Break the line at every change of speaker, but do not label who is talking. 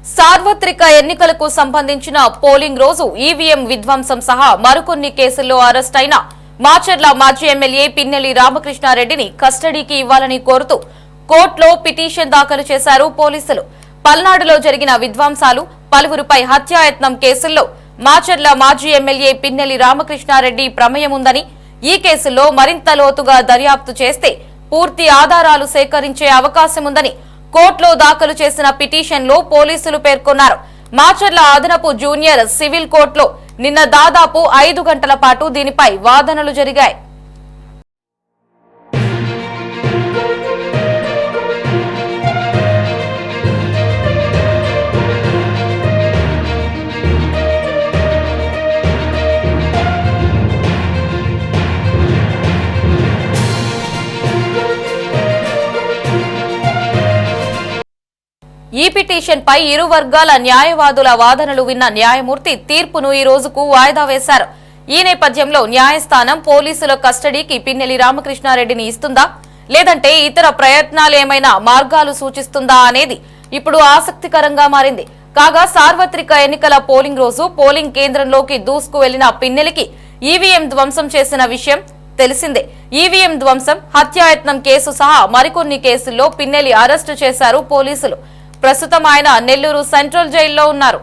సార్వత్రిక ఎన్నికలకు సంబంధించిన పోలింగ్ రోజు ఈవీఎం విధ్వంసం సహా మరికొన్ని కేసుల్లో అరెస్ట్ అయిన మాచర్ల మాజీ ఎమ్మెల్యే పిన్నెల్లి రామకృష్ణారెడ్డిని కస్టడీకి ఇవ్వాలని కోరుతూ కోర్టులో పిటిషన్ దాఖలు చేశారు పోలీసులు. పల్నాడులో జరిగిన విధ్వంసాలు, పలువురిపై హత్యాయత్నం కేసుల్లో మాచర్ల మాజీ ఎమ్మెల్యే పిన్నెల్లి రామకృష్ణారెడ్డి ప్రమేయం ఉందని, ఈ కేసుల్లో మరింత లోతుగా దర్యాప్తు చేస్తే పూర్తి ఆధారాలు సేకరించే అవకాశం ఉందని కోర్టులో దాఖలు చేసిన పిటిషన్లో పోలీసులు పేర్కొన్నారు. మాచర్ల అదనపు జూనియర్ సివిల్ కోర్టులో నిన్న దాదాపు 5 గంటల పాటు దీనిపై వాదనలు జరిగాయి. ఈ పిటిషన్ పై ఇరు వర్గాల న్యాయవాదుల వాదనలు విన్న న్యాయమూర్తి తీర్పును ఈ రోజుకు వాయిదా వేశారు. ఈ నేపథ్యంలో న్యాయస్థానం పోలీసుల కస్టడీకి పిన్నెల్లి రామకృష్ణారెడ్డిని ఇస్తుందా, లేదంటే ఇతర ప్రయత్నాలేమైనా మార్గాలు సూచిస్తుందా అనేది ఇప్పుడు ఆసక్తికరంగా మారింది. కాగా సార్వత్రిక ఎన్నికల పోలింగ్ రోజు పోలింగ్ కేంద్రంలోకి దూసుకు వెళ్లిన పిన్నెల్లికి ఈవీఎం ధ్వంసం చేసిన విషయం తెలిసిందే. ఈవీఎం ధ్వంసం, హత్యాయత్నం కేసు సహా మరికొన్ని కేసుల్లో పిన్నెల్లి అరెస్టు చేశారు పోలీసులు. ప్రస్తుతం ఆయన నెల్లూరు సెంట్రల్ జైల్లో ఉన్నారు.